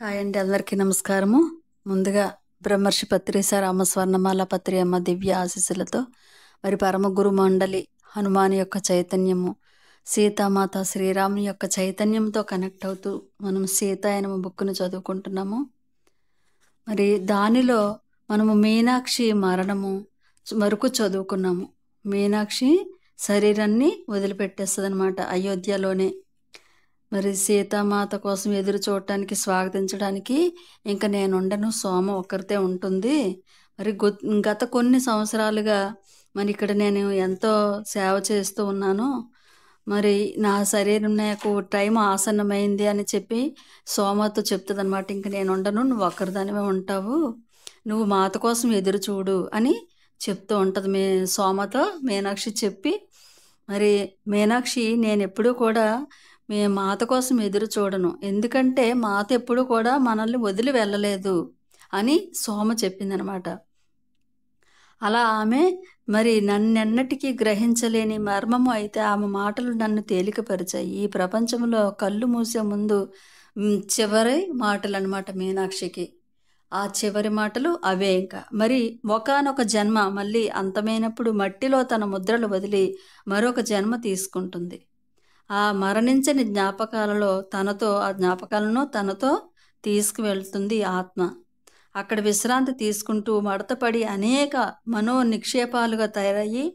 Hi అండి, అందరికీ నమస్కారము. ముందుగా బ్రహ్మర్షి పత్రిసా రామస్వర్ణమాల పత్రి అమ్మ దివ్య ఆశీస్సులతో మరి పరమ గురు మండలి హనుమాన్ యొక్క చైతన్యము, సీతామాత శ్రీరాముని యొక్క చైతన్యంతో కనెక్ట్ అవుతూ మనం సీతాయనము బుక్ను చదువుకుంటున్నాము. మరి దానిలో మనము మీనాక్షి మరణము వరకు చదువుకున్నాము. మీనాక్షి శరీరాన్ని వదిలిపెట్టేస్తుంది అనమాట అయోధ్యలోనే. మరి సీతామాత కోసం ఎదురు చూడటానికి, స్వాగతించడానికి ఇంకా నేను ఉండను, సోమ ఒక్కరితే ఉంటుంది. మరి గత కొన్ని సంవత్సరాలుగా మరి ఇక్కడ నేను ఎంతో సేవ చేస్తూ ఉన్నాను. మరి నా శరీరం నాకు టైం ఆసన్నమైంది అని చెప్పి సోమతో చెప్తుంది అనమాట. ఇంక నేను ఉండను, నువ్వు ఒక్కరిదానివే ఉంటావు, నువ్వు మాత కోసం ఎదురు చూడు అని చెప్తూ ఉంటుంది సోమతో మీనాక్షి చెప్పి. మరి మీనాక్షి నేను ఎప్పుడూ కూడా మాత కోసం ఎదురు చూడను, ఎందుకంటే మాత ఎప్పుడు కూడా మనల్ని వదిలి వెళ్ళలేదు అని సోమ చెప్పిందనమాట. అలా ఆమె మరి నన్నెన్నటికీ గ్రహించలేని మర్మము అయితే ఆమె మాటలు నన్ను తేలికపరిచాయి. ఈ ప్రపంచంలో కళ్ళు మూసే ముందు చివరి మాటలు అనమాట మీనాక్షికి. ఆ చివరి మాటలు అవే. ఇంకా మరి ఒకానొక జన్మ మళ్ళీ అంతమైనప్పుడు మట్టిలో తన ముద్రలు వదిలి మరొక జన్మ తీసుకుంటుంది. ఆ మరణించని జ్ఞాపకాలలో ఆ జ్ఞాపకాలను తనతో తీసుకువెళ్తుంది ఆత్మ. అక్కడ విశ్రాంతి తీసుకుంటూ మడతపడి అనేక మనో నిక్షేపాలుగా తయారయ్యి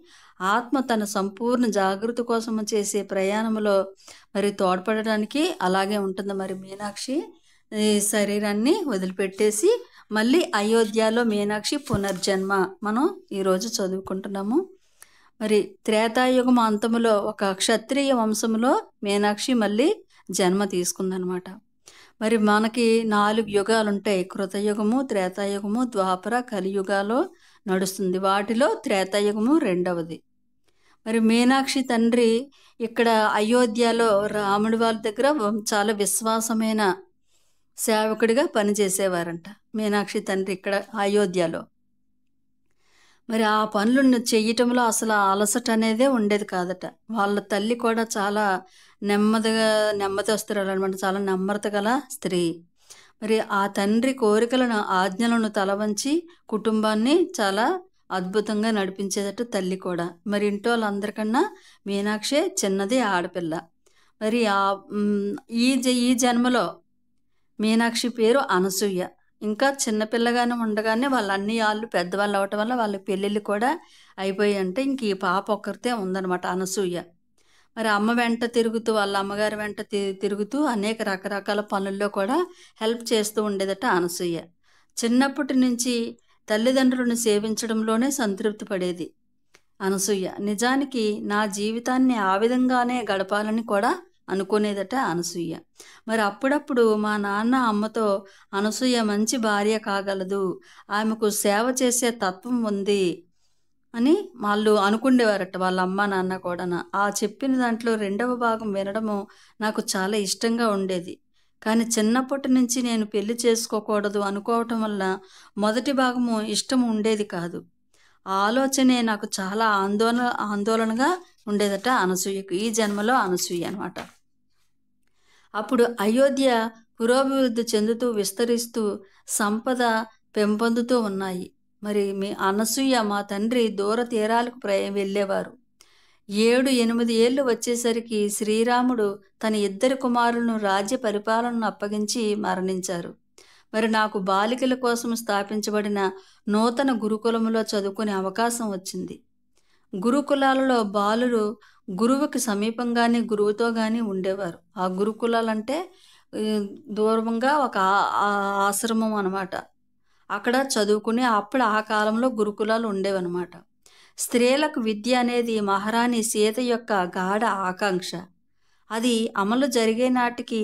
ఆత్మ తన సంపూర్ణ జాగృతి కోసం చేసే ప్రయాణంలో మరి తోడ్పడడానికి అలాగే ఉంటుంది. మరి మీనాక్షి శరీరాన్ని వదిలిపెట్టేసి మళ్ళీ అయోధ్యలో మీనాక్షి పునర్జన్మ మనం ఈరోజు చదువుకుంటున్నాము. మరి త్రేతాయుగం అంతములో ఒక క్షత్రియ వంశంలో మీనాక్షి మళ్ళీ జన్మ తీసుకుందనమాట. మరి మనకి 4 యుగాలు ఉంటాయి. కృతయుగము, త్రేతాయుగము, ద్వాపర, కలియుగాలో నడుస్తుంది. వాటిలో త్రేతాయుగము రెండవది. మరి మీనాక్షి తండ్రి ఇక్కడ అయోధ్యలో రాముడి వాళ్ళ దగ్గర చాలా విశ్వాసమైన సేవకుడిగా పనిచేసేవారంట మీనాక్షి తండ్రి ఇక్కడ అయోధ్యలో. మరి ఆ పనులను చెయ్యటంలో అసలు అలసట అనేదే ఉండేది కాదట. వాళ్ళ తల్లి కూడా చాలా నెమ్మదస్తురాలు అనమాట, చాలా నమ్రత గల స్త్రీ. మరి ఆ తండ్రి కోరికలను, ఆజ్ఞలను తలవంచి కుటుంబాన్ని చాలా అద్భుతంగా నడిపించేదట తల్లి కూడా. మరి ఇంట్లో వాళ్ళందరికన్నా మీనాక్షి చిన్నది ఆడపిల్ల. మరి ఈ జన్మలో మీనాక్షి పేరు అనసూయ. ఇంకా చిన్నపిల్లగానే ఉండగానే వాళ్ళ అన్ని వాళ్ళు పెద్దవాళ్ళు అవటం వల్ల వాళ్ళ పెళ్ళిళ్ళు కూడా అయిపోయాయి. అంటే ఇంక ఈ పాప ఒక్కరితే ఉందన్నమాట అనసూయ. మరి అమ్మ వెంట తిరుగుతూ, వాళ్ళ అమ్మగారి వెంట తిరుగుతూ అనేక రకరకాల పనుల్లో కూడా హెల్ప్ చేస్తూ ఉండేదట అనసూయ. చిన్నప్పటి నుంచి తల్లిదండ్రులను సేవించడంలోనే సంతృప్తి పడేది అనసూయ. నిజానికి నా జీవితాన్ని ఆ విధంగానే గడపాలని కూడా అనుకునేదట అనసూయ. మరి అప్పుడప్పుడు మా నాన్న అమ్మతో అనసూయ మంచి భార్య కాగలదు, ఆమెకు సేవ చేసే తత్వం ఉంది అని వాళ్ళు అనుకుండేవారట, వాళ్ళ అమ్మ నాన్న కూడా. ఆ చెప్పిన దాంట్లో 2వ భాగం వినడము నాకు చాలా ఇష్టంగా ఉండేది. కానీ చిన్నప్పటి నుంచి నేను పెళ్లి చేసుకోకూడదు అనుకోవటం వల్ల మొదటి భాగము ఇష్టం ఉండేది కాదు. ఆ ఆలోచనే నాకు చాలా ఆందోళనగా ఉండేదట అనసూయకు. ఈ జన్మలో అనసూయ అనమాట. అప్పుడు అయోధ్య పురోభివృద్ధి చెందుతూ, విస్తరిస్తూ, సంపద పెంపొందుతూ ఉన్నాయి. మరి మీ అనసూయ మా తండ్రి దూర తీరాలకు వెళ్ళేవారు. 7-8 ఏళ్ళు వచ్చేసరికి శ్రీరాముడు తన 2 కుమారులను రాజ్య పరిపాలనను అప్పగించి మరణించారు. మరి నాకు బాలికల కోసం స్థాపించబడిన నూతన గురుకులంలో చదువుకునే అవకాశం వచ్చింది. గురుకులాలలో బాలురు గురువుకి సమీపంగానే, గురువుతో కానీ ఉండేవారు. ఆ గురుకులాలంటే దూరంగా ఒక ఆశ్రమం అనమాట. అక్కడ చదువుకుని అప్పుడు ఆ కాలంలో గురుకులాలు ఉండేవన్నమాట. స్త్రీలకు విద్య అనేది మహారాణి సీత యొక్క గాఢ ఆకాంక్ష. అది అమలు జరిగే నాటికి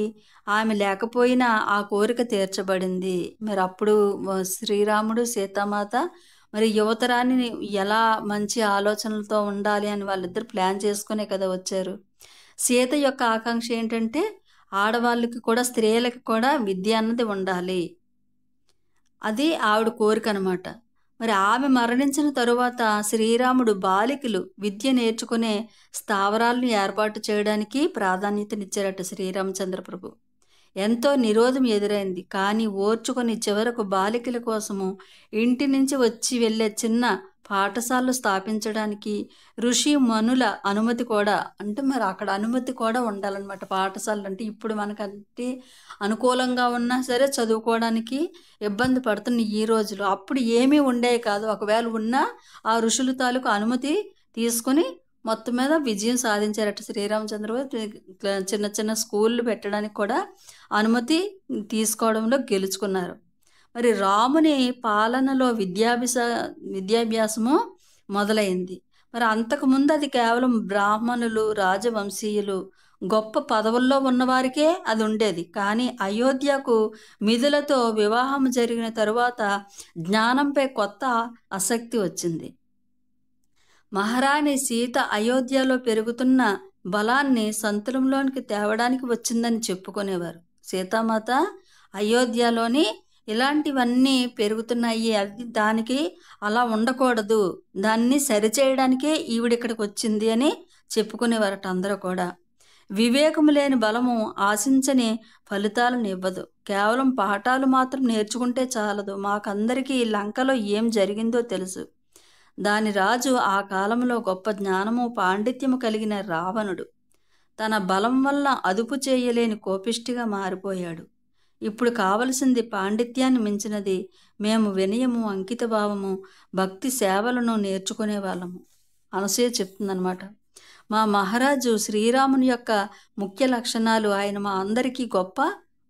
ఆమె లేకపోయినా ఆ కోరిక తీర్చబడింది. మరి అప్పుడు శ్రీరాముడు, సీతామాత మరి యువతరాన్ని ఎలా మంచి ఆలోచనలతో ఉండాలి అని వాళ్ళిద్దరు ప్లాన్ చేసుకునే కదా వచ్చారు. సీత యొక్క ఆకాంక్ష ఏంటంటే ఆడవాళ్ళకి కూడా, స్త్రీలకి కూడా విద్య అన్నది ఉండాలి. అది ఆవిడ కోరిక అనమాట. మరి ఆమె మరణించిన తరువాత శ్రీరాముడు బాలికలు విద్య నేర్చుకునే స్థావరాలను ఏర్పాటు చేయడానికి ప్రాధాన్యతనిచ్చారట శ్రీరామచంద్ర ప్రభు. ఎంతో నిరోధం ఎదురైంది. కానీ ఓర్చుకొని చివరకు బాలికల కోసము ఇంటి నుంచి వచ్చి వెళ్ళే చిన్న పాఠశాలలు స్థాపించడానికి ఋషి మనుల అనుమతి కూడా, అంటే మరి అక్కడ అనుమతి కూడా ఉండాలన్నమాట. పాఠశాలలు అంటే ఇప్పుడు మనకంటే అనుకూలంగా ఉన్నా సరే చదువుకోవడానికి ఇబ్బంది పడుతున్న ఈ రోజులు. అప్పుడు ఏమీ ఉండేవి కాదు. ఒకవేళ ఉన్నా ఆ ఋషుల తాలూకు అనుమతి తీసుకొని మొత్తం మీద విజయం సాధించారట శ్రీరామచంద్ర. చిన్న చిన్న స్కూళ్ళు పెట్టడానికి కూడా అనుమతి తీసుకోవడంలో గెలుచుకున్నారు. మరి రాముని పాలనలో విద్యాభ్యాసము మొదలైంది. మరి అంతకుముందు అది కేవలం బ్రాహ్మణులు, రాజవంశీయులు, గొప్ప పదవుల్లో ఉన్నవారికే అది ఉండేది. కానీ అయోధ్యకు మిథులతో వివాహం జరిగిన తరువాత జ్ఞానంపై కొత్త ఆసక్తి వచ్చింది. మహారాణి సీత అయోధ్యలో పెరుగుతున్న బలాన్ని సంతులంలోనికి తేవడానికి వచ్చిందని చెప్పుకునేవారు. సీతామాత అయోధ్యలోని ఇలాంటివన్నీ పెరుగుతున్నాయి, అది దానికి అలా ఉండకూడదు, దాన్ని సరిచేయడానికే ఈవిడ ఇక్కడికి వచ్చింది అని చెప్పుకునేవారట అందరూ కూడా. వివేకము లేని బలము ఆశించని ఫలితాలను ఇవ్వదు. కేవలం పాఠాలు మాత్రం నేర్చుకుంటే చాలదు. మాకందరికీ లంకలో ఏం జరిగిందో తెలుసు. దాని రాజు ఆ కాలంలో గొప్ప జ్ఞానము పాండిత్యము కలిగిన రావణుడు తన బలం వల్ల అదుపు చేయలేని కోపిష్టిగా మారిపోయాడు. ఇప్పుడు కావలసింది పాండిత్యాన్ని మించినది మేము వినయము, అంకితభావము, భక్తి సేవలను నేర్చుకునే వాళ్ళము. అనసూయ చెప్తుందనమాట. మా మహారాజు శ్రీరాముని యొక్క ముఖ్య లక్షణాలు ఆయన మా అందరికీ గొప్ప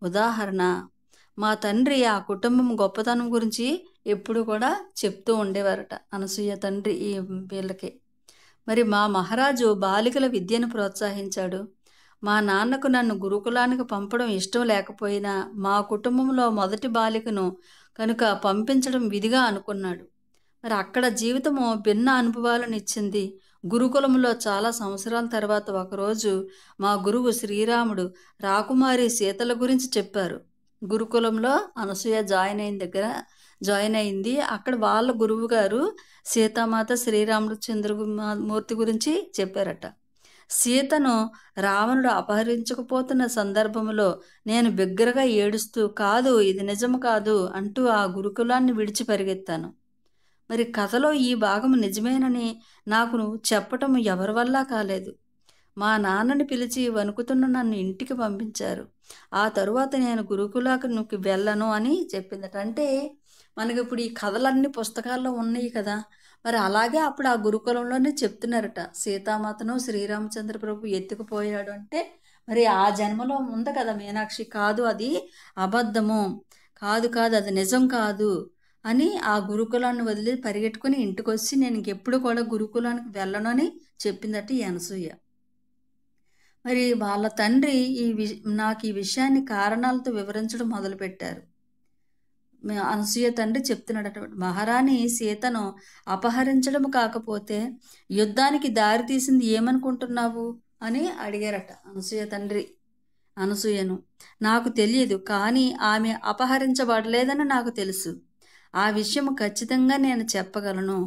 ఉదాహరణ. మా తండ్రి ఆ కుటుంబం గొప్పతనం గురించి ఎప్పుడు కూడా చెప్తూ ఉండేవారట అనసూయ తండ్రి ఈ వీళ్ళకి. మరి మా మహారాజు బాలికల విద్యను ప్రోత్సహించాడు. మా నాన్నకు నన్ను గురుకులానికి పంపడం ఇష్టం లేకపోయినా మా కుటుంబంలో మొదటి బాలికను కనుక పంపించడం విధిగా అనుకున్నాడు. మరి అక్కడ జీవితము భిన్న అనుభవాలను ఇచ్చింది. గురుకులంలో చాలా సంవత్సరాల తర్వాత ఒకరోజు మా గురువు శ్రీరాముడు రాకుమారి సీతల గురించి చెప్పారు. గురుకులంలో అనసూయ జాయిన్ అయింది. అక్కడ వాళ్ళ గురువు గారు సీతామాత శ్రీరామచంద్రమూర్తి గురించి చెప్పారట. సీతను రావణుడు అపహరించకపోతున్న సందర్భంలో నేను బిగ్గరగా ఏడుస్తూ కాదు, ఇది నిజం కాదు అంటూ ఆ గురుకులాన్ని విడిచి పరిగెత్తాను. మరి కథలో ఈ భాగం నిజమేనని నాకు చెప్పటం ఎవరి వల్ల కాలేదు. మా నాన్నని పిలిచి వణుకుతున్న నన్ను ఇంటికి పంపించారు. ఆ తరువాత నేను గురుకులానికి వెళ్ళను అని చెప్పిందట. అంటే మనకి ఇప్పుడు ఈ కథలన్నీ పుస్తకాల్లో ఉన్నాయి కదా, మరి అలాగే అప్పుడు ఆ గురుకులంలోనే చెప్తున్నారట. సీతామాతను శ్రీరామచంద్ర ప్రభు ఎత్తుకుపోయాడు అంటే మరి ఆ జన్మలో ఉంది కదా మీనాక్షి, కాదు అది అబద్ధము, కాదు అది నిజం కాదు అని ఆ గురుకులాన్ని వదిలి పరిగెట్టుకుని ఇంటికి వచ్చి నేను ఇంకెప్పుడు కూడా గురుకులానికి వెళ్ళను అని చెప్పిందట ఈ అనసూయ. మరి వాళ్ళ తండ్రి నాకు ఈ విషయాన్ని కారణాలతో వివరించడం మొదలుపెట్టారు. అనసూయ తండ్రి చెప్తున్నాడట, మహారాణి సీతను అపహరించడం కాకపోతే యుద్ధానికి దారి తీసింది ఏమనుకుంటున్నావు అని అడిగారట అనసూయ తండ్రి అనసూయను. నాకు తెలియదు, కానీ ఆమె అపహరించబడలేదని నాకు తెలుసు. ఆ విషయం ఖచ్చితంగా నేను చెప్పగలను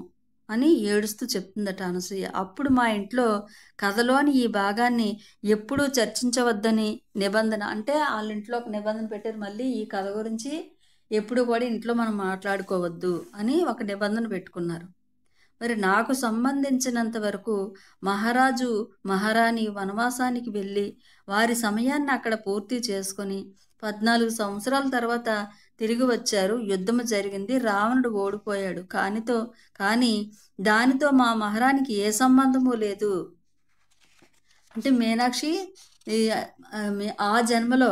అని ఏడుస్తూ చెప్తుందట అనసూయ. అప్పుడు మా ఇంట్లో కథలోని ఈ భాగాన్ని ఎప్పుడూ చర్చించవద్దని నిబంధన, అంటే వాళ్ళ ఇంట్లో ఒక నిబంధన పెట్టారు, మళ్ళీ ఈ కథ గురించి ఎప్పుడు కూడా ఇంట్లో మనం మాట్లాడుకోవద్దు అని ఒక నిబంధన పెట్టుకున్నారు. మరి నాకు సంబంధించినంత వరకు మహారాజు మహారాణి వనవాసానికి వెళ్ళి వారి సమయాన్ని అక్కడ పూర్తి చేసుకొని 14 సంవత్సరాల తర్వాత తిరిగి వచ్చారు. యుద్ధము జరిగింది, రావణుడు ఓడిపోయాడు. కానీ దానితో మా మహారాణికి ఏ సంబంధము లేదు. అంటే మీనాక్షి ఆ జన్మలో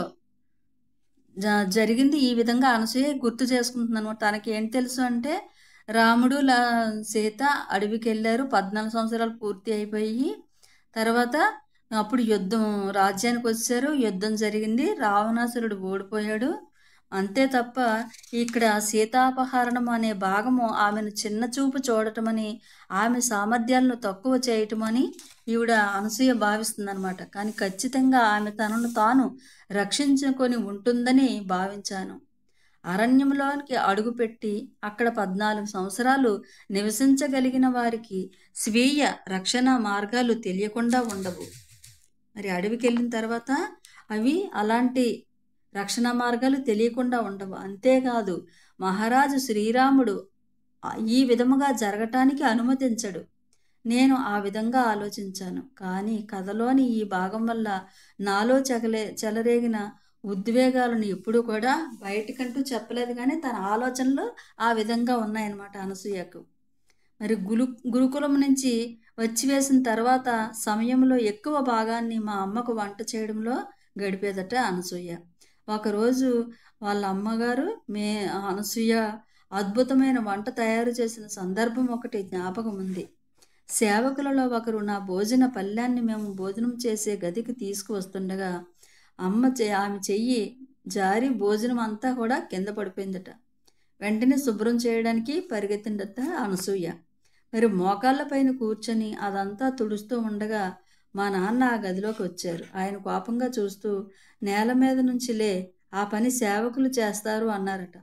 జరిగింది ఈ విధంగా అనసూయ గుర్తు చేసుకుంటుంది అనమాట. తనకి ఏం తెలుసు అంటే రాముడు సీత అడవికి వెళ్ళారు, 14 సంవత్సరాలు పూర్తి అయిపోయి తర్వాత అప్పుడు రాజ్యానికి వచ్చారు, యుద్ధం జరిగింది, రావణాసురుడు ఓడిపోయాడు. అంతే తప్ప ఇక్కడ సీతాపహరణం అనే భాగము ఆమెను చిన్న చూపు చూడటమని, ఆమె సామర్థ్యాలను తక్కువ చేయటమని ఈవిడ అనసూయ భావిస్తుందన్నమాట. కానీ ఖచ్చితంగా ఆమె తనను తాను రక్షించుకొని ఉంటుందని భావించాను. అరణ్యంలోనికి అడుగుపెట్టి అక్కడ 14 సంవత్సరాలు నివసించగలిగిన వారికి స్వీయ రక్షణ మార్గాలు తెలియకుండా ఉండవు. మరి అడవికి వెళ్ళిన తర్వాత అవి అలాంటి రక్షణ మార్గాలు తెలియకుండా ఉండవు. అంతేకాదు మహారాజు శ్రీరాముడు ఈ విధముగా జరగటానికి అనుమతించడు. నేను ఆ విధంగా ఆలోచించాను. కానీ కథలోని ఈ భాగం వల్ల నాలో చెలరేగిన ఉద్వేగాలను ఎప్పుడూ కూడా బయటకంటూ చెప్పలేదు, కానీ తన ఆలోచనలు ఆ విధంగా ఉన్నాయన్నమాట అనసూయకు. మరి గురుకులం నుంచి వచ్చివేసిన తర్వాత సమయంలో ఎక్కువ భాగాన్ని మా అమ్మకు వంట చేయడంలో గడిపేదట అనసూయ. ఒకరోజు వాళ్ళ అమ్మగారు అనసూయ అద్భుతమైన వంట తయారు చేసిన సందర్భం ఒకటి జ్ఞాపకం ఉంది. సేవకులలో ఒకరు నా భోజన పళ్ళ్యాన్ని మేము భోజనం చేసే గదికి తీసుకువస్తుండగా ఆమె చెయ్యి జారి భోజనం అంతా కూడా కింద పడిపోయిందట. వెంటనే శుభ్రం చేయడానికి పరిగెత్తిందట అనసూయ. మరి మోకాళ్ళ పైన కూర్చొని అదంతా తుడుస్తూ ఉండగా మా నాన్న ఆ గదిలోకి వచ్చారు. ఆయన కోపంగా చూస్తూ, నేల మీద నుంచి లే, ఆ పని సేవకులు చేస్తారు అన్నారట.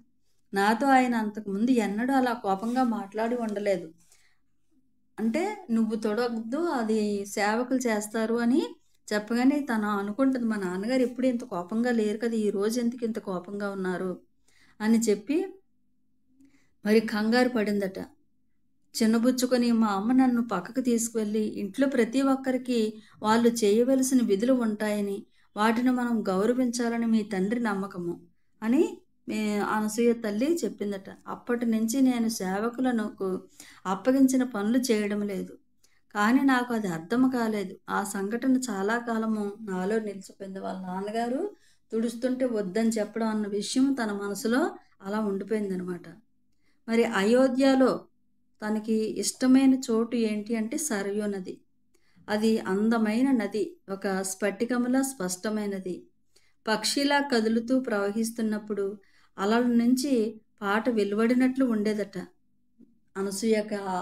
నాతో ఆయన అంతకుముందు ఎన్నడూ అలా కోపంగా మాట్లాడి ఉండలేదు. అంటే నువ్వు తొడగద్దు, అది సేవకులు చేస్తారు అని చెప్పగానే తను అనుకుంటుంది, మా నాన్నగారు ఎప్పుడు ఇంత కోపంగా లేరు కదా, ఈ రోజు ఎందుకు ఇంత కోపంగా ఉన్నారు అని చెప్పి మరి కంగారు పడిందట. చిన్నబుచ్చుకొని మా అమ్మ నన్ను పక్కకు తీసుకువెళ్ళి, ఇంట్లో ప్రతి ఒక్కరికి వాళ్ళు చేయవలసిన విధులు ఉంటాయని, వాటిని మనం గౌరవించాలని మీ తండ్రి నమ్మకము అని అనసూయ తల్లి చెప్పిందట. అప్పటి నుంచి నేను సేవకులను అప్పగించిన పనులు చేయడం లేదు. కానీ నాకు అది అర్థం కాలేదు. ఆ సంఘటన చాలా కాలము నాలో నిలిచిపోయింది. వాళ్ళ నాన్నగారు తుడుస్తుంటే వద్దని చెప్పడం అన్న విషయం తన మనసులో అలా ఉండిపోయిందనమాట. మరి అయోధ్యలో తనకి ఇష్టమైన చోటు ఏంటి అంటే సరయూ నది. అది అందమైన నది, ఒక స్ఫటికములా స్పష్టమైనది. పక్షిలా కదులుతూ ప్రవహిస్తున్నప్పుడు అలల నుంచి పాట వెలువడినట్లు ఉండేదట అనసూయక. ఆ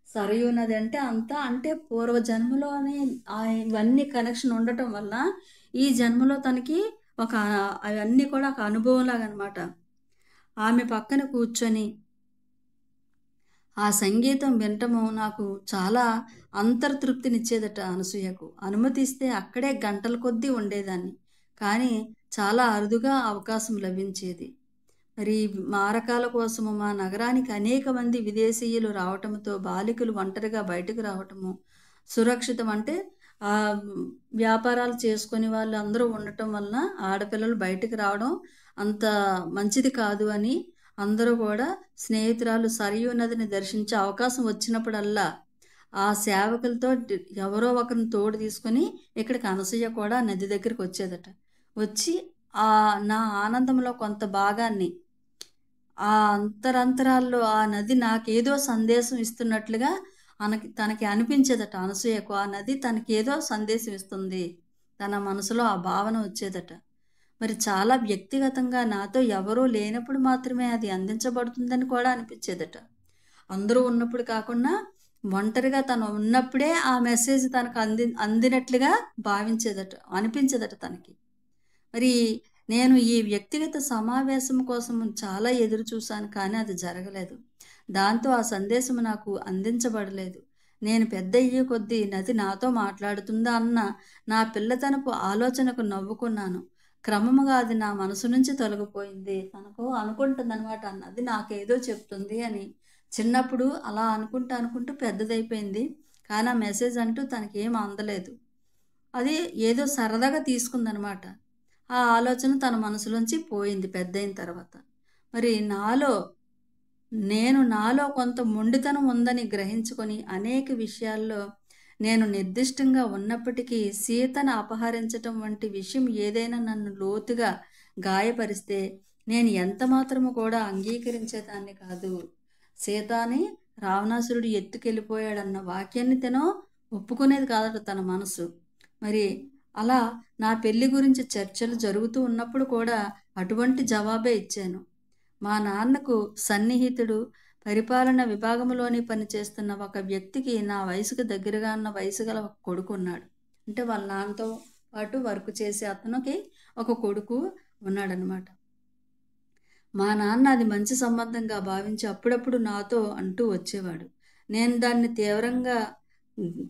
సరయూ నది అంటే అంతా అంటే పూర్వజన్మలోనే ఇవన్నీ కనెక్షన్ ఉండటం వల్ల ఈ జన్మలో తనకి అవన్నీ కూడా ఒక అనుభవం లాగా అనమాట. ఆమె పక్కన కూర్చొని ఆ సంగీతం వినటము నాకు చాలా అంతర్తృప్తినిచ్చేదట అనసూయకు. అనుమతిస్తే అక్కడే గంటల కొద్దీ ఉండేదాన్ని, కానీ చాలా అరుదుగా అవకాశం లభించేది. మరి మారకాల కోసము మా నగరానికి అనేక మంది విదేశీయులు రావటంతో బాలికలు ఒంటరిగా బయటకు రావటము సురక్షితం. అంటే వ్యాపారాలు చేసుకొని వాళ్ళు అందరూ ఉండటం వలన ఆడపిల్లలు బయటకు రావడం అంత మంచిది కాదు అని అందరూ కూడా స్నేహితురాలు సరయూ నదిని దర్శించే అవకాశం వచ్చినప్పుడల్లా ఆ సేవకులతో ఎవరో ఒకరిని తోడు తీసుకొని ఇక్కడికి అనసూయ కూడా నది దగ్గరికి వచ్చేదట. వచ్చి నా ఆనందంలో కొంత భాగాన్ని ఆ అంతరంతరాల్లో ఆ నది నాకేదో సందేశం ఇస్తున్నట్లుగా తనకి అనిపించేదట అనసూయకు. ఆ నది తనకేదో సందేశం ఇస్తుంది, తన మనసులో ఆ భావన వచ్చేదట. మరి చాలా వ్యక్తిగతంగా నాతో ఎవరూ లేనప్పుడు మాత్రమే అది అందించబడుతుందని కూడా అనిపించేదట. అందరూ ఉన్నప్పుడు కాకుండా ఒంటరిగా తను ఉన్నప్పుడే ఆ మెసేజ్ తనకు అందినట్లుగా భావించేదట, అనిపించేదట తనకి. మరి నేను ఈ వ్యక్తిగత సమావేశం కోసం చాలా ఎదురు చూశాను, కానీ అది జరగలేదు. దాంతో ఆ సందేశం నాకు అందించబడలేదు. నేను పెద్ద అయ్యే కొద్దీ నది నాతో మాట్లాడుతుందా అన్న నా పిల్లతనపు ఆలోచనకు నవ్వుకున్నాను. క్రమముగా అది నా మనసు నుంచి తొలగిపోయింది. తనకు అనుకుంటుంది అనమాట, నది నాకేదో చెప్తుంది అని. చిన్నప్పుడు అలా అనుకుంటూ పెద్దదైపోయింది, కానీ ఆ మెసేజ్ అంటూ తనకేం అందలేదు. అది ఏదో సరదాగా తీసుకుందనమాట. ఆ ఆలోచన తన మనసులోంచి పోయింది పెద్దయిన తర్వాత. మరి నాలో కొంత మొండితనం ఉందని గ్రహించుకొని అనేక విషయాల్లో నేను నిర్దిష్టంగా ఉన్నప్పటికీ సీతను అపహరించటం వంటి విషయం ఏదైనా నన్ను లోతుగా గాయపరిస్తే నేను ఎంత మాత్రము కూడా అంగీకరించేదాన్ని కాదు. సీతని రావణాసురుడు ఎత్తుకెళ్ళిపోయాడన్న వాక్యాన్ని తను ఒప్పుకునేది కాదట తన మనసు. మరి అలా నా పెళ్లి గురించి చర్చలు జరుగుతూ ఉన్నప్పుడు కూడా అటువంటి జవాబే ఇచ్చాను. మా నాన్నకు సన్నిహితుడు, పరిపాలన విభాగంలోని పనిచేస్తున్న ఒక వ్యక్తికి నా వయసుకు దగ్గరగా ఉన్న వయసు గల ఒక కొడుకు ఉన్నాడు. అంటే వాళ్ళ నాన్నతో పాటు వర్క్ చేసే అతనికి ఒక కొడుకు ఉన్నాడనమాట. మా నాన్న అది మంచి సంబంధంగా భావించి అప్పుడప్పుడు నాతో అంటూ వచ్చేవాడు. నేను దాన్ని తీవ్రంగా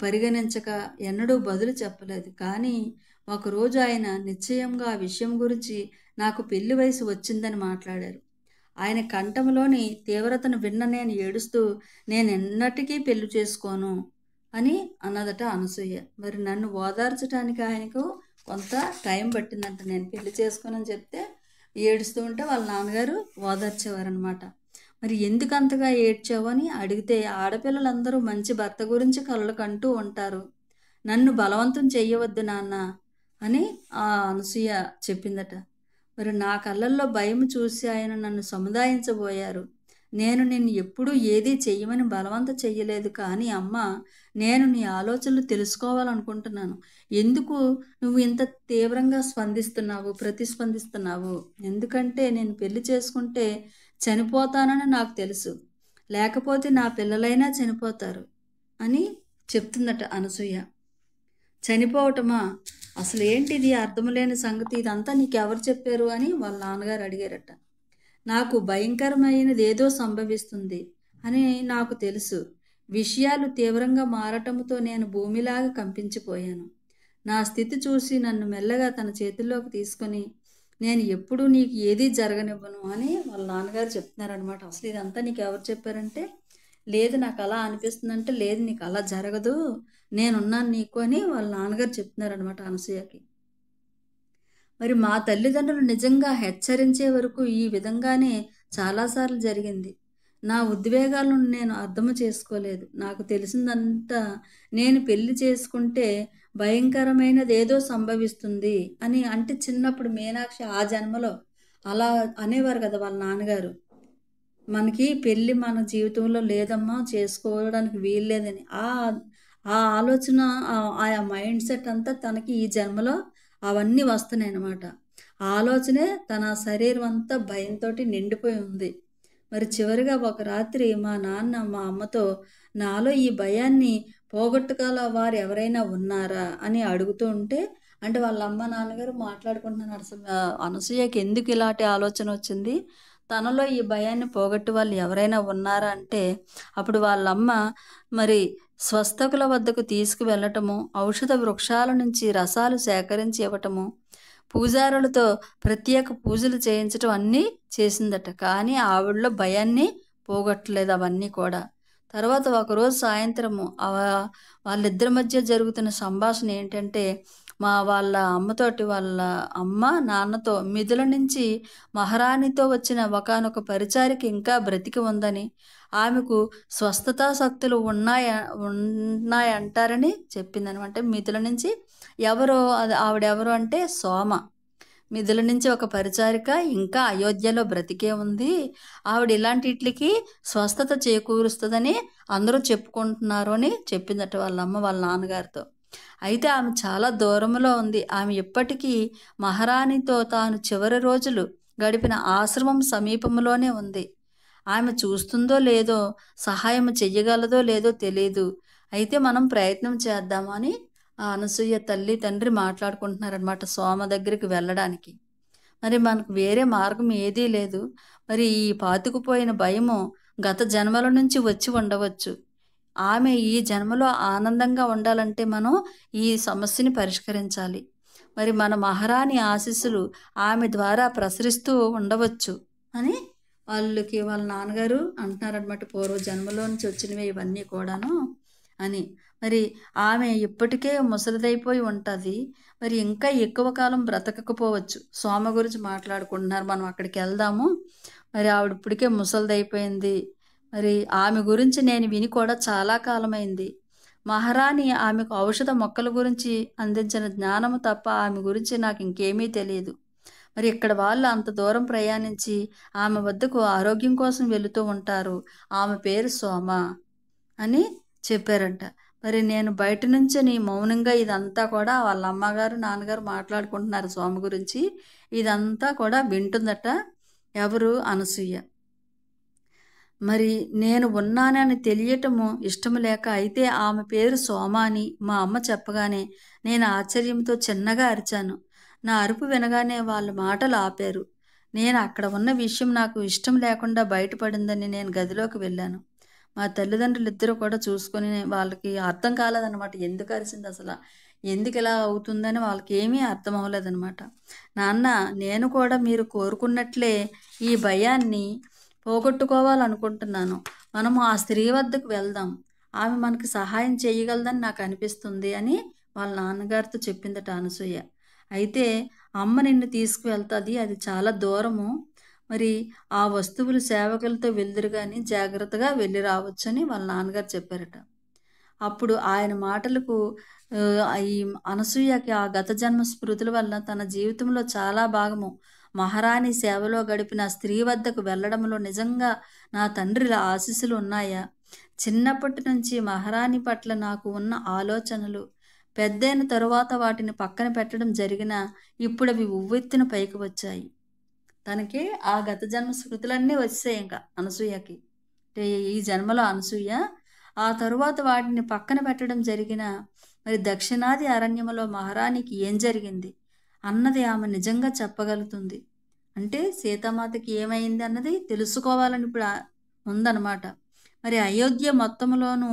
పరిగణించక ఎన్నడూ బదులు చెప్పలేదు. కానీ ఒకరోజు ఆయన నిశ్చయంగా ఆ విషయం గురించి నాకు పెళ్లి వయసు వచ్చిందని మాట్లాడారు. ఆయన కంఠంలోని తీవ్రతను విన్న నేను ఏడుస్తూ, నేనెన్నటికీ పెళ్లి చేసుకోను అని అన్నదట అనసూయ. మరి నన్ను ఓదార్చడానికి ఆయనకు కొంత టైం పట్టిందంట. నేను పెళ్లి చేసుకోనని చెప్తే ఏడుస్తూ ఉంటే వాళ్ళ నాన్నగారు ఓదార్చేవారనమాట. మరి ఎందుకు అంతగా ఏడ్చావు అని అడిగితే, ఆడపిల్లలందరూ మంచి భర్త గురించి కలలు కంటూ ఉంటారు, నన్ను బలవంతం చెయ్యవద్దు నాన్న అని ఆ అనసూయ చెప్పిందట. మరి నా కళ్ళల్లో భయం చూసి ఆయన నన్ను సముదాయించబోయారు. నేను నిన్ను ఎప్పుడూ ఏదీ చెయ్యమని బలవంత చెయ్యలేదు, కానీ అమ్మ, నేను నీ ఆలోచనలు తెలుసుకోవాలనుకుంటున్నాను. ఎందుకు నువ్వు ఇంత తీవ్రంగా ప్రతిస్పందిస్తున్నావు? ఎందుకంటే నేను పెళ్లి చేసుకుంటే చనిపోతానని నాకు తెలుసు, లేకపోతే నా పిల్లలైనా చనిపోతారు అని చెప్తుందట అనసూయ. చనిపోవటమా? అసలు ఏంటిది అర్థం లేని సంగతి, ఇదంతా నీకెవరు చెప్పారు అని వాళ్ళ నాన్నగారు అడిగారట. నాకు భయంకరమైనది ఏదో సంభవిస్తుంది అని నాకు తెలుసు. విషయాలు తీవ్రంగా మారటంతో నేను భూమిలాగా కంపించిపోయాను. నా స్థితి చూసి నన్ను మెల్లగా తన చేతుల్లోకి తీసుకొని, నేను ఎప్పుడూ నీకు ఏదీ జరగనివ్వను అని వాళ్ళ నాన్నగారు చెప్తున్నారనమాట. అసలు ఇదంతా నీకు ఎవరు చెప్పారంటే, లేదు నాకు అలా అనిపిస్తుందంటే, లేదు నీకు అలా జరగదు, నేనున్నాను నీకు అని వాళ్ళ నాన్నగారు చెప్తున్నారనమాట అనసూయకి. మరి మా తల్లిదండ్రులు నిజంగా హెచ్చరించే వరకు ఈ విధంగానే చాలాసార్లు జరిగింది. నా ఉద్వేగాలను నేను అర్థం చేసుకోలేదు. నాకు తెలిసిందంతా, నేను పెళ్లి చేసుకుంటే భయంకరమైనది ఏదో సంభవిస్తుంది అని. అంటే చిన్నప్పుడు మీనాక్షి ఆ జన్మలో అలా అనేవారు కదా వాళ్ళ నాన్నగారు. మనకి పెళ్ళి మన జీవితంలో లేదమ్మా, చేసుకోవడానికి వీల్లేదని. ఆ ఆలోచన, ఆ మైండ్ సెట్ అంతా తనకి ఈ జన్మలో అవన్నీ వస్తున్నాయి అన్నమాట. ఆ ఆలోచనే తన శరీరం అంతా భయంతో నిండిపోయి ఉంది. మరి చివరిగా ఒక రాత్రి మా నాన్న మా అమ్మతో, నాలో ఈ భయాన్ని పోగొట్టగల వారు ఎవరైనా ఉన్నారా అని అడుగుతూ ఉంటే, అంటే వాళ్ళ అమ్మ నాన్నగారు మాట్లాడుకుంటున్నారు. అసలు అనసూయకి ఎందుకు ఇలాంటి ఆలోచన వచ్చింది, తనలో ఈ భయాన్ని పోగొట్టు వాళ్ళు ఎవరైనా ఉన్నారా అంటే, అప్పుడు వాళ్ళమ్మ మరి స్వస్థకుల వద్దకు తీసుకువెళ్ళటము, ఔషధ వృక్షాల నుంచి రసాలు సేకరించి ఇవ్వటము, పూజారులతో ప్రత్యేక పూజలు చేయించటం అన్నీ చేసిందట. కానీ ఆవిడలో భయాన్ని పోగొట్టలేదు అవన్నీ కూడా. తర్వాత ఒకరోజు సాయంత్రము వాళ్ళిద్దరి మధ్య జరుగుతున్న సంభాషణ ఏంటంటే, వాళ్ళ అమ్మతోటి, వాళ్ళ అమ్మ నాన్నతో మిథుల నుంచి మహారాణితో వచ్చిన ఒకానొక పరిచారికి ఇంకా బ్రతికి ఉందని, ఆమెకు స్వస్థతా శక్తులు ఉన్నాయంటారని చెప్పిందనమాట. మిథుల నుంచి ఆవిడెవరు అంటే సోమ. మిథుల నుంచి ఒక పరిచారిక ఇంకా అయోధ్యలో బ్రతికే ఉంది, ఆవిడ ఇలాంటిట్లకి స్వస్థత చేకూరుస్తుందని అందరూ చెప్పుకుంటున్నారు అని చెప్పిందట వాళ్ళమ్మ వాళ్ళ నాన్నగారితో. అయితే ఆమె చాలా దూరంలో ఉంది. ఆమె ఇప్పటికీ మహారాణితో తాను చివరి రోజులు గడిపిన ఆశ్రమం సమీపంలోనే ఉంది. ఆమె చూస్తుందో లేదో, సహాయం చెయ్యగలదో లేదో తెలియదు. అయితే మనం ప్రయత్నం చేద్దామని ఆ అనసూయ తల్లి తండ్రి మాట్లాడుకుంటున్నారనమాట సోమ దగ్గరికి వెళ్ళడానికి. మరి మనకు వేరే మార్గం ఏదీ లేదు. మరి ఈ పాతుకుపోయిన భయము గత జన్మల నుంచి వచ్చి ఉండవచ్చు. ఆమె ఈ జన్మలో ఆనందంగా ఉండాలంటే మనం ఈ సమస్యని పరిష్కరించాలి. మరి మన మహారాణి ఆశీస్సులు ఆమె ద్వారా ప్రసరిస్తూ ఉండవచ్చు అని వాళ్ళ నాన్నగారు అంటున్నారనమాట. పూర్వ జన్మలో నుంచి వచ్చినవి ఇవన్నీ కూడాను అని. మరి ఆమె ఇప్పటికే ముసలిదైపోయి ఉంటుంది, మరి ఇంకా ఎక్కువ కాలం బ్రతకకపోవచ్చు. సోమ గురించి మాట్లాడుకుంటున్నారు, మనం అక్కడికి వెళ్దాము. మరి ఆవిడ ఇప్పటికే ముసలిదైపోయింది. మరి ఆమె గురించి నేను విని కూడా చాలా కాలమైంది. మహారాణి ఆమెకు ఔషధ మొక్కల గురించి అందించిన జ్ఞానము తప్ప ఆమె గురించి నాకు ఇంకేమీ తెలియదు. మరి ఇక్కడ వాళ్ళు అంత దూరం ప్రయాణించి ఆమె వద్దకు ఆరోగ్యం కోసం వెళుతూ ఉంటారు. ఆమె పేరు సోమ అని చెప్పారంట. మరి నేను బయట నుంచి మౌనంగా ఇదంతా కూడా వాళ్ళ అమ్మగారు నాన్నగారు మాట్లాడుకుంటున్నారు సోమ గురించి. ఇదంతా కూడా వింటుందట ఎవరు, అనసూయ. మరి నేను ఉన్నానని తెలియటము ఇష్టం లేక, అయితే ఆమె పేరు సోమ అని మా అమ్మ చెప్పగానే నేను ఆశ్చర్యంతో చిన్నగా అరిచాను. నా అరుపు వినగానే వాళ్ళ మాటలు ఆపారు. నేను అక్కడ ఉన్న విషయం నాకు ఇష్టం లేకుండా బయటపడిందని నేను గదిలోకి వెళ్ళాను. మా తల్లిదండ్రులు ఇద్దరు కూడా చూసుకొని వాళ్ళకి అర్థం కాలేదన్నమాట ఎందుకు అరిసింది అసలు. ఎందుకు ఇలా అవుతుందని వాళ్ళకి ఏమీ అర్థం అవ్వలేదనమాట. నాన్న, నేను కూడా మీరు కోరుకున్నట్లే ఈ భయాన్ని పోగొట్టుకోవాలనుకుంటున్నాను. మనము ఆ స్త్రీ వద్దకు వెళ్దాం. ఆమె మనకి సహాయం చేయగలదని నాకు అనిపిస్తుంది అని వాళ్ళ నాన్నగారితో చెప్పిందట అనసూయ. అయితే అమ్మ నిన్ను తీసుకువెళ్తది. అది చాలా దూరము. మరి ఆ వస్తువులు సేవకులతో వెళ్దురు గాని జాగ్రత్తగా వెళ్ళి రావచ్చని వాళ్ళ నాన్నగారు చెప్పారట. అప్పుడు ఆయన మాటలకు ఈ అనసూయకి ఆ గత జన్మ స్మృతుల వల్ల తన జీవితంలో చాలా భాగము మహారాణి సేవలో గడిపిన స్త్రీ వద్దకు వెళ్ళడంలో నిజంగా నా తండ్రి ఆశీస్సులు ఉన్నాయా? చిన్నప్పటి నుంచి మహారాణి పట్ల నాకు ఉన్న ఆలోచనలు పెద్దయిన తరువాత వాటిని పక్కన పెట్టడం జరిగినా ఇప్పుడు అవి ఉవ్వెత్తున పైకి వచ్చాయి. తనకి ఆ గత జన్మ స్మృతులన్నీ వచ్చాయి ఇంకా అనసూయకి. అంటే ఈ జన్మలో అనసూయ ఆ తరువాత వాటిని పక్కన పెట్టడం జరిగిన మరి దక్షిణాది అరణ్యములో మహారాణికి ఏం జరిగింది అన్నది ఆమె నిజంగా చెప్పగలుగుతుంది. అంటే సీతామాతకి ఏమైంది అన్నది తెలుసుకోవాలని ఇప్పుడు ఉందన్నమాట. మరి అయోధ్య మొత్తంలోనూ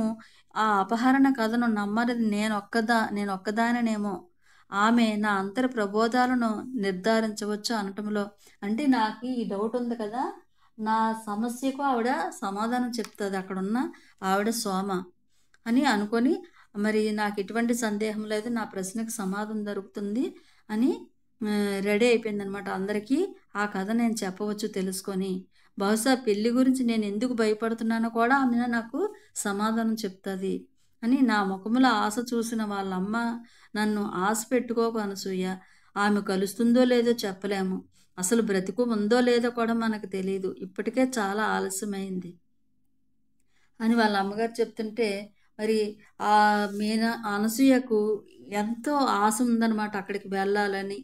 ఆ అపహరణ కథను నమ్మనిది నేనొక్కదానినేమో. ఆమె నా అంతర ప్రబోధాలను నిర్ధారించవచ్చు అనటంలో అంటే నాకు ఈ డౌట్ ఉంది కదా, నా సమస్యకు ఆవిడ సమాధానం చెప్తుంది అక్కడున్న ఆవిడ సోమ అని అనుకొని, మరి నాకు ఎటువంటి సందేహం లేదు, నా ప్రశ్నకు సమాధానం దొరుకుతుంది అని రెడీ అయిపోయిందనమాట. అందరికీ ఆ కథ నేను చెప్పవచ్చు తెలుసుకొని. బహుశా పెళ్లి గురించి నేను ఎందుకు భయపడుతున్నానో కూడా ఆమె నాకు సమాధానం చెప్తుంది అని నా ముఖములో ఆశ చూసిన వాళ్ళమ్మ నన్ను ఆశ పెట్టుకోకు అనసూయ. ఆమె కలుస్తుందో లేదో చెప్పలేము. అసలు బ్రతికు ఉందో లేదో కూడా మనకు తెలియదు. ఇప్పటికే చాలా ఆలస్యమైంది అని వాళ్ళ అమ్మగారు చెప్తుంటే మరి ఆ అనసూయకు ఎంతో ఆశ ఉందన్నమాట అక్కడికి వెళ్ళాలని.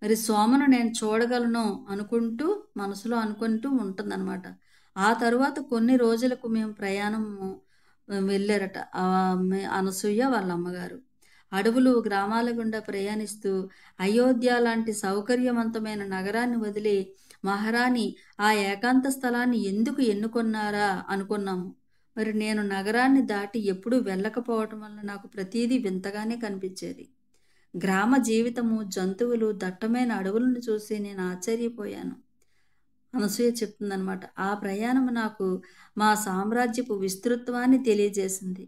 మరి సోమను నేను చూడగలను అనుకుంటూ మనసులో అనుకుంటూ ఉంటుందన్నమాట. ఆ తరువాత కొన్ని రోజులకు మేము ప్రయాణము వెళ్ళారట అనసూయ వాళ్ళ అమ్మగారు. అడవులు గ్రామాల గుండా ప్రయాణిస్తూ అయోధ్య లాంటి సౌకర్యవంతమైన నగరాన్ని వదిలి మహారాణి ఆ ఏకాంత స్థలాన్ని ఎందుకు ఎన్నుకున్నారా అనుకున్నాము. మరి నేను నగరాన్ని దాటి ఎప్పుడూ వెళ్ళకపోవటం వల్ల నాకు ప్రతీదీ వింతగానే కనిపించేది. గ్రామ జీవితము, జంతువులు, దట్టమైన అడవులను చూసి నేను ఆశ్చర్యపోయాను. అనసూయ చెప్తుందనమాట. ఆ ప్రయాణము నాకు మా సామ్రాజ్యపు విస్తృత్వాన్ని తెలియజేసింది.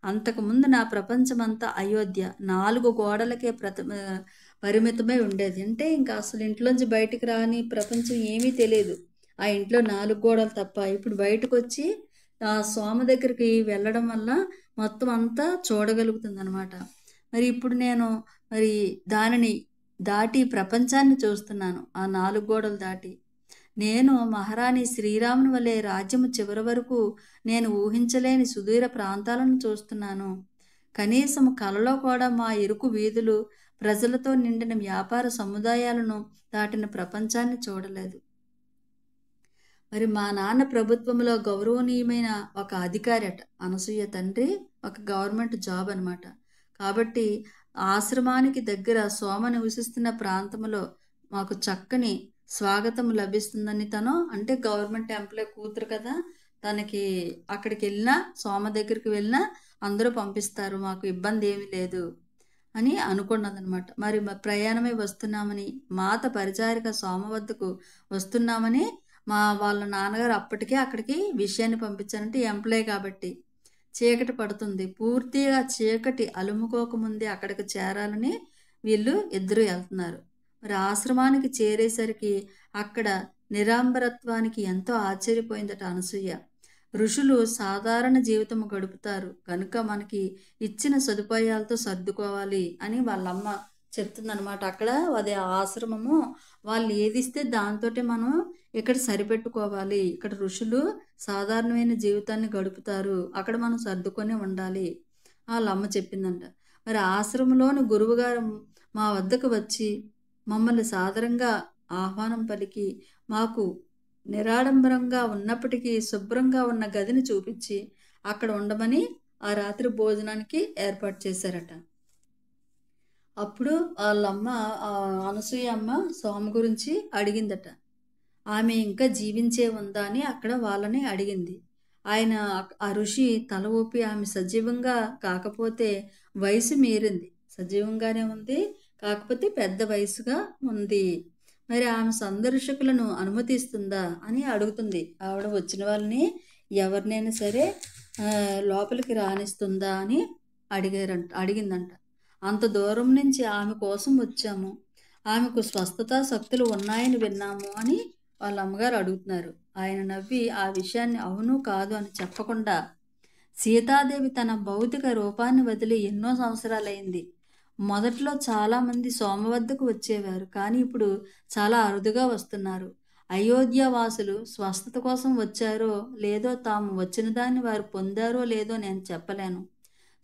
అంతకుముందు నా ప్రపంచమంతా అయోధ్య 4 గోడలకే పరిమితమై ఉండేది. అంటే ఇంకా అసలు ఇంట్లోంచి బయటికి రాని ప్రపంచం ఏమీ తెలియదు. ఆ ఇంట్లో 4 గోడలు తప్ప. ఇప్పుడు బయటకు వచ్చి ఆ సోమ దగ్గరికి వెళ్ళడం వల్ల మొత్తం అంతా చూడగలుగుతుందనమాట. మరి ఇప్పుడు నేను మరి దానిని దాటి ప్రపంచాన్ని చూస్తున్నాను. ఆ 4 గోడలు దాటి. నేను మహారాణి శ్రీరాముని వలె రాజ్యము చివరి వరకు నేను ఊహించలేని సుదూర ప్రాంతాలను చూస్తున్నాను. కనీసం కలలో కూడా మా ఇరుకు వీధులు, ప్రజలతో నిండిన వ్యాపార సముదాయాలను దాటిన ప్రపంచాన్ని చూడలేదు. మరి మా నాన్న ప్రభుత్వంలో గౌరవనీయమైన ఒక అధికారి అట. అనసూయ తండ్రి ఒక గవర్నమెంట్ జాబ్ అనమాట. కాబట్టి ఆశ్రమానికి దగ్గర సోమ నివసిస్తున్న ప్రాంతంలో మాకు చక్కని స్వాగతం లభిస్తుందని తను అంటే గవర్నమెంట్ ఎంప్లాయ్ కూతురు కదా, తనకి అక్కడికి వెళ్ళినా సోమ దగ్గరికి వెళ్ళినా అందరూ పంపిస్తారు, మాకు ఇబ్బంది ఏమీ లేదు అని అనుకున్నదనమాట. మరి ప్రయాణమై వస్తున్నామని మాత పరిచారిక సోమ వద్దకు వస్తున్నామని వాళ్ళ నాన్నగారు అప్పటికే అక్కడికి విషయాన్ని పంపించారంటే ఎంప్లాయ్ కాబట్టి. చీకటి పడుతుంది. పూర్తిగా చీకటి అలుముకోకముందే అక్కడికి చేరాలని వీళ్ళు ఇద్దరు వెళ్తున్నారు. మరి ఆశ్రమానికి చేరేసరికి అక్కడ నిరాంబరత్వానికి ఎంతో ఆశ్చర్యపోయిందట అనసూయ. ఋషులు సాధారణ జీవితం గడుపుతారు కనుక మనకి ఇచ్చిన సదుపాయాలతో సర్దుకోవాలి అని వాళ్ళమ్మ చెప్తుందనమాట. అక్కడ అదే ఆశ్రమము వాళ్ళు ఏది ఇస్తే దాంతోటే మనం ఇక్కడ సరిపెట్టుకోవాలి. ఇక్కడ ఋషులు సాధారణమైన జీవితాన్ని గడుపుతారు, అక్కడ మనం సర్దుకొని ఉండాలి వాళ్ళమ్మ చెప్పిందంట. మరి ఆశ్రమంలోని గురువుగారు మా వద్దకు వచ్చి మమ్మల్ని సాదరంగా ఆహ్వానం పలికి మాకు నిరాడంబరంగా ఉన్నప్పటికీ శుభ్రంగా ఉన్న గదిని చూపించి అక్కడ ఉండమని ఆ రాత్రి భోజనానికి ఏర్పాటు చేశారట. అప్పుడు వాళ్ళమ్మ అనసూయ అమ్మ సోమ గురించి అడిగిందట. ఆమె ఇంకా జీవించే ఉందా అని అక్కడ వాళ్ళని అడిగింది. ఆ ఋషి తల ఊపి ఆమె సజీవంగా కాకపోతే వయసు మీరింది, సజీవంగానే ఉంది. కాకపోతే పెద్ద వయసుగా ఉంది. మరి ఆమె సందర్శకులను అనుమతిస్తుందా అని అడుగుతుంది. ఆవిడ వచ్చిన వాళ్ళని ఎవరినైనా సరే లోపలికి రానిస్తుందా అని అడిగిందంట. అంత దూరం నుంచి ఆమె కోసం వచ్చాము. ఆమెకు స్వస్థతా శక్తులు ఉన్నాయని విన్నాము అని వాళ్ళ అమ్మగారు అడుగుతున్నారు. ఆయన నవ్వి ఆ విషయాన్ని అవును కాదు అని చెప్పకుండా, సీతాదేవి తన భౌతిక రూపాన్ని వదిలి ఎన్నో సంవత్సరాలైంది. మొదట్లో చాలామంది సోమ వద్దకు వచ్చేవారు, కానీ ఇప్పుడు చాలా అరుదుగా వస్తున్నారు. అయోధ్య వాసులు స్వస్థత కోసం వచ్చారో లేదో, తాము వచ్చిన దాన్ని వారు పొందారో లేదో నేను చెప్పలేను.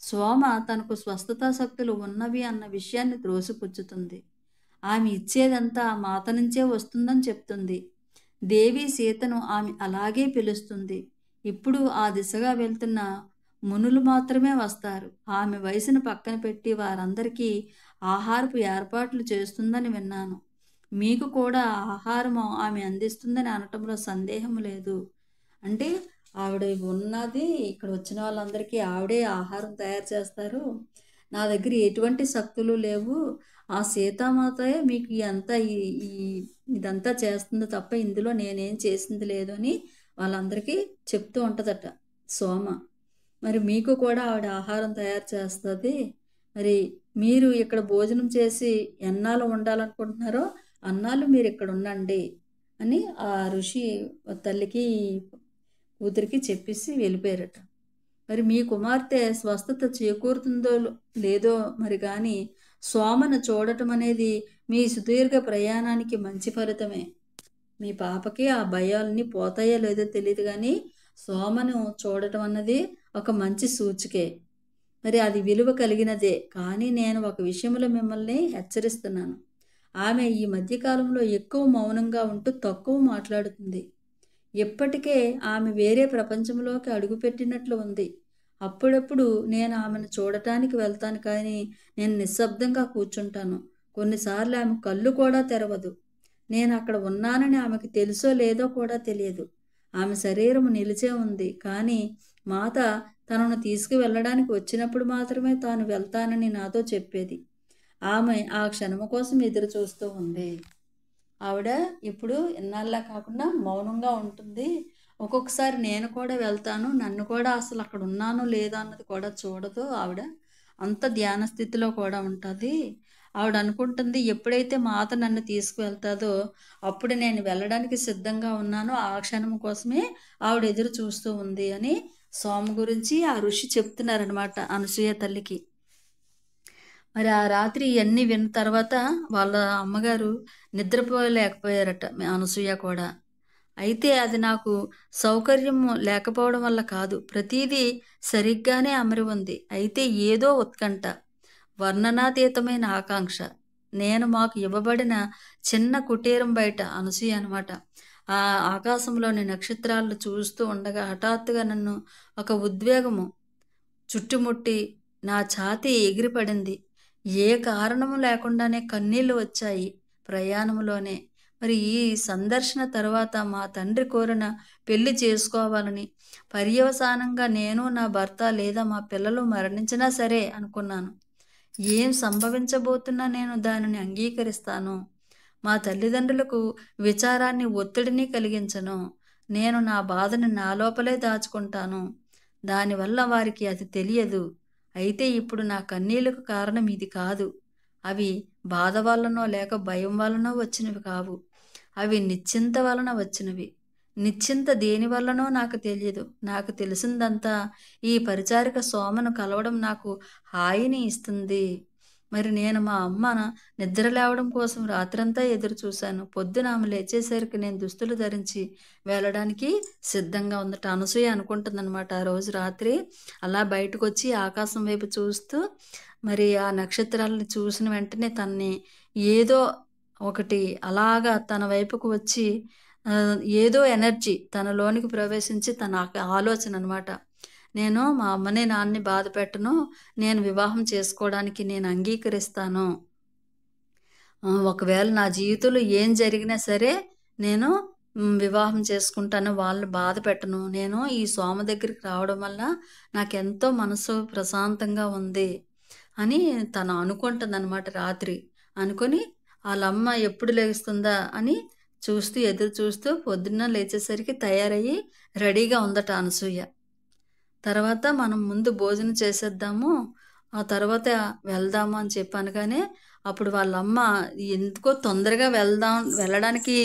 సోమ తనకు స్వస్థతా శక్తులు ఉన్నవి అన్న విషయాన్ని త్రోసిపుచ్చుతుంది. ఆమె ఇచ్చేదంతా ఆ మాత నుంచే వస్తుందని చెప్తుంది. దేవి సీతను ఆమె అలాగే పిలుస్తుంది. ఇప్పుడు ఆ దిశగా వెళ్తున్న మునులు మాత్రమే వస్తారు. ఆమె వయసును పక్కన పెట్టి వారందరికీ ఆహారపు ఏర్పాట్లు చేస్తుందని విన్నాను. మీకు కూడా ఆహారము ఆమె అందిస్తుందని అనటంలో సందేహం లేదు. అంటే ఆవిడ ఉన్నది, ఇక్కడ వచ్చిన వాళ్ళందరికీ ఆవిడే ఆహారం తయారు చేస్తారు. నా దగ్గర ఎటువంటి శక్తులు లేవు. ఆ సీతామాతయే మీకు ఇదంతా చేస్తుంది తప్ప ఇందులో నేనేం చేసింది లేదు అని వాళ్ళందరికీ చెప్తూ ఉంటుందట సోమ. మరి మీకు కూడా ఆవిడ ఆహారం తయారు చేస్తుంది. మరి మీరు ఇక్కడ భోజనం చేసి ఎన్నాళ్ళు ఉండాలనుకుంటున్నారో అన్నాళ్ళు మీరు ఇక్కడ ఉండండి అని ఆ ఋషి తల్లికి కూతురికి చెప్పేసి వెళ్ళిపోయారట. మరి మీ కుమార్తె స్వస్థత చేకూరుతుందో లేదో మరి కానీ సోమను చూడటం అనేది మీ సుదీర్ఘ ప్రయాణానికి మంచి ఫలితమే. మీ పాపకి ఆ భయాలన్నీ పోతాయో లేదో తెలియదు, కానీ సోమను చూడటం అన్నది ఒక మంచి సూచికే. మరి అది విలువ కలిగినదే. కానీ నేను ఒక విషయంలో మిమ్మల్ని హెచ్చరిస్తున్నాను. ఆమె ఈ మధ్యకాలంలో ఎక్కువ మౌనంగా ఉంటూ తక్కువ మాట్లాడుతుంది. ఇప్పటికే ఆమె వేరే ప్రపంచంలోకి అడుగుపెట్టినట్లు ఉంది. అప్పుడప్పుడు నేను ఆమెను చూడటానికి వెళ్తాను, కానీ నేను నిశ్శబ్దంగా కూర్చుంటాను. కొన్నిసార్లు ఆమె కళ్ళు కూడా తెరవదు. నేను అక్కడ ఉన్నానని ఆమెకు తెలుసో లేదో కూడా తెలియదు. ఆమె శరీరం నిలిచే ఉంది, కానీ మాత తనను తీసుకువెళ్ళడానికి వచ్చినప్పుడు మాత్రమే తాను వెళ్తానని నాతో చెప్పేది. ఆమె ఆ క్షణము కోసం ఎదురు చూస్తూ ఉంది. ఆవిడ ఇప్పుడు ఇన్నాళ్ళ కాకుండా మౌనంగా ఉంటుంది. ఒక్కొక్కసారి నేను కూడా వెళ్తాను, నన్ను కూడా అసలు అక్కడ ఉన్నానో లేదో అన్నది కూడా చూడదు ఆవిడ. అంత ధ్యాన స్థితిలో కూడా ఉంటుంది. ఆవిడ అనుకుంటుంది, ఎప్పుడైతే మాత నన్ను తీసుకువెళ్తాదో అప్పుడు నేను వెళ్ళడానికి సిద్ధంగా ఉన్నాను. ఆ క్షణం కోసమే ఆవిడ ఎదురు చూస్తూ ఉంది అని సోమ గురించి ఆ ఋషి చెప్తున్నారనమాట అనసూయ తల్లికి. మరి ఆ రాత్రి ఇవన్నీ విన్న తర్వాత వాళ్ళ అమ్మగారు నిద్రపోలేకపోయారట, అనసూయ కూడా. అయితే అది నాకు సౌకర్యం లేకపోవడం వల్ల కాదు, ప్రతిదీ సరిగ్గానే అమరి ఉంది. అయితే ఏదో ఉత్కంఠ, వర్ణనాతీతమైన ఆకాంక్ష. నేను మాకు ఇవ్వబడిన చిన్న కుటీరం బయట అనసూయ అనమాట ఆ ఆకాశంలోని నక్షత్రాలను చూస్తూ ఉండగా హఠాత్తుగా నన్ను ఒక ఉద్వేగము చుట్టుముట్టి నా ఛాతీ ఎగిరిపడింది. ఏ కారణము లేకుండానే కన్నీళ్లు వచ్చాయి ప్రయాణంలోనే. మరి ఈ సందర్శన తర్వాత మా తండ్రి కోరిన పెళ్లి చేసుకోవాలని, పర్యవసానంగా నేను, నా భర్త లేదా మా పిల్లలు మరణించినా సరే అనుకున్నాను. ఏం సంభవించబోతున్నా నేను దానిని అంగీకరిస్తాను. మా తల్లిదండ్రులకు విచారాన్ని, ఒత్తిడిని కలిగించను. నేను నా బాధను నా లోపలే దాచుకుంటాను. దానివల్ల వారికి అది తెలియదు. అయితే ఇప్పుడు నా కన్నీళ్లకు కారణం ఇది కాదు. అవి బాధ వలనో లేక భయం వలనో వచ్చినవి కావు. అవి నిశ్చింత వలన వచ్చినవి. నిశ్చింత దేని వల్లనో నాకు తెలియదు. నాకు తెలిసిందంతా ఈ పరిచారిక సోమను కలవడం నాకు హాయిని ఇస్తుంది. మరి నేను మా అమ్మ నిద్ర లేవడం కోసం రాత్రంతా ఎదురు చూశాను. పొద్దున ఆమె లేచేసరికి నేను దుస్తులు ధరించి వెళ్ళడానికి సిద్ధంగా ఉందట. అనసూయ అనుకుంటుందన్నమాట. ఆ రోజు రాత్రి అలా బయటకు వచ్చి ఆకాశం వైపు చూస్తూ మరి ఆ నక్షత్రాలను చూసిన వెంటనే తనని ఏదో ఒకటి అలాగా తన వైపుకు వచ్చి ఏదో ఎనర్జీ తనలోనికి ప్రవేశించి తన ఆలోచన అనమాట. నేను మా అమ్మని నాన్నని బాధ పెట్టను, నేను వివాహం చేసుకోవడానికి నేను అంగీకరిస్తాను. ఒకవేళ నా జీవితంలో ఏం జరిగినా సరే నేను వివాహం చేసుకుంటాను, వాళ్ళని బాధ పెట్టను. నేను ఈ సోమ దగ్గరికి రావడం వల్ల నాకెంతో మనసు ప్రశాంతంగా ఉంది. అని తను అనుకుంటుందన్నమాట రాత్రి. అనుకొని ఆళ్ళమ్మ ఎప్పుడు లెగుస్తుందా అని ఎదురు చూస్తూ పొద్దున్న లేచేసరికి తయారయ్యి రెడీగా ఉందట అనసూయ. తర్వాత మనం ముందు భోజనం చేసేద్దాము, ఆ తర్వాత వెళ్దాము అని చెప్పి అనగానే, అప్పుడు వాళ్ళమ్మ ఎందుకో తొందరగా వెళ్ళడానికి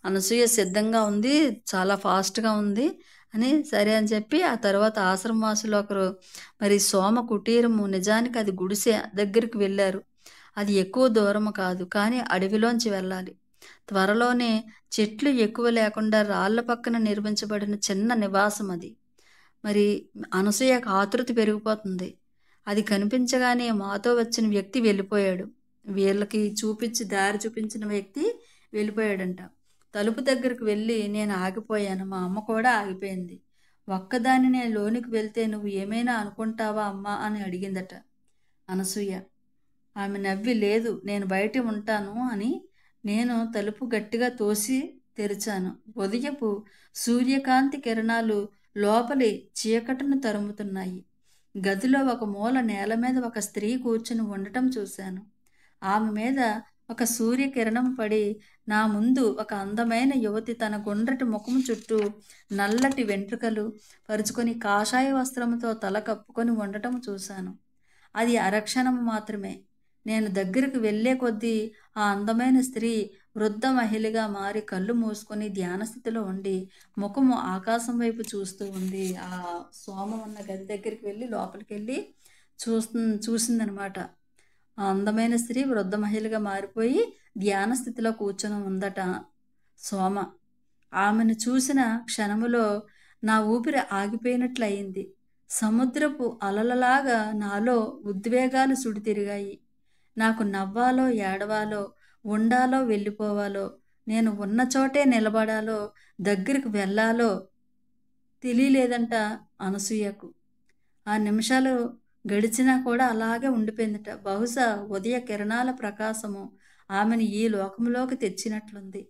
అనసూయ సిద్ధంగా ఉంది. చాలా ఫాస్ట్‌గా ఉంది అని సరే అని చెప్పి, ఆ తర్వాత ఆశ్రమవాసులు ఒకరు మరి సోమ కుటీరము నిజానికి అది గుడిసె దగ్గరికి వెళ్లారు. అది ఎక్కువ దూరం కాదు. కానీ అడవిలోంచి వెళ్ళాలి. త్వరలోనే చెట్లు ఎక్కువ లేకుండా రాళ్ళ పక్కన నిర్మించబడిన చిన్న నివాసం అది. మరి అనసూయకు ఆతృత పెరిగిపోతుంది. అది కనిపించగానే మాతో వచ్చిన వ్యక్తి వెళ్ళిపోయాడు. వీళ్ళకి దారి చూపించిన వ్యక్తి వెళ్ళిపోయాడంట. తలుపు దగ్గరికి వెళ్ళి నేను ఆగిపోయాను. మా అమ్మ కూడా ఆగిపోయింది. ఒక్కదానినే లోనికి వెళ్తే నువ్వు ఏమైనా అనుకుంటావా అమ్మా అని అడిగిందట అనసూయ. ఆమె నవ్వి లేదు నేను బయట ఉంటాను అని నేను తలుపు గట్టిగా తోసి తెరిచాను. ఉదయపు సూర్యకాంతి కిరణాలు లోపలి చీకటిని తరుముతున్నాయి. గదిలో ఒక మూల నేల మీద ఒక స్త్రీ కూర్చుని ఉండటం చూశాను. ఆమె మీద ఒక సూర్యకిరణం పడి నా ముందు ఒక అందమైన యువతి తన గుండ్రటి ముఖము చుట్టూ నల్లటి వెంట్రుకలు పరుచుకొని కాషాయ వస్త్రముతో తల కప్పుకొని ఉండటం చూశాను. అది అరక్షణము మాత్రమే. నేను దగ్గరికి వెళ్ళే కొద్దీ ఆ అందమైన స్త్రీ వృద్ధ మహిళగా మారి కళ్ళు మూసుకొని ధ్యానస్థితిలో ఉండి ముఖము ఆకాశం వైపు చూస్తూ ఉంది. ఆ సోమం ఉన్న గది దగ్గరికి వెళ్ళి లోపలికి వెళ్ళి చూసిందనమాట. ఆ అందమైన స్త్రీ వృద్ధ మహిళగా మారిపోయి ధ్యాన స్థితిలో కూర్చొని ఉందట సోమ. ఆమెను చూసిన క్షణములో నా ఊపిరి ఆగిపోయినట్లయింది. సముద్రపు అలలలాగా నాలో ఉద్వేగాలు సుడితిరిగాయి. నాకు నవ్వాలో ఏడవాలో, ఉండాలో వెళ్ళిపోవాలో, నేను ఉన్న చోటే నిలబడాలో, దగ్గరికి వెళ్ళాలో తెలియలేదంట అనసూయకు. ఆ నిమిషాలు గడిచినా కూడా అలాగే ఉండిపోయిందట. బహుశా ఉదయ కిరణాల ప్రకాశము ఆమెను ఈ లోకంలోకి తెచ్చినట్లుంది.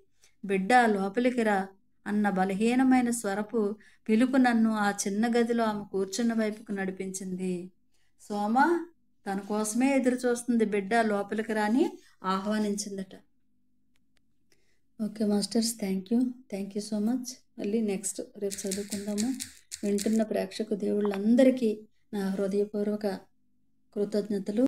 బిడ్డ లోపలికి రా అన్న బలహీనమైన స్వరపు పిలుపు నన్ను ఆ చిన్న గదిలో ఆమె కూర్చున్న వైపుకు నడిపించింది. సోమ తన కోసమే ఎదురు చూస్తుంది బిడ్డ లోపలికి రాని ఆహ్వానించిందట. Okay masters, thank you so much. మళ్ళీ నెక్స్ట్ రేపు చదువుకుందాము. వింటున్న ప్రేక్షకు దేవుళ్ళందరికీ నా హృదయపూర్వక కృతజ్ఞతలు.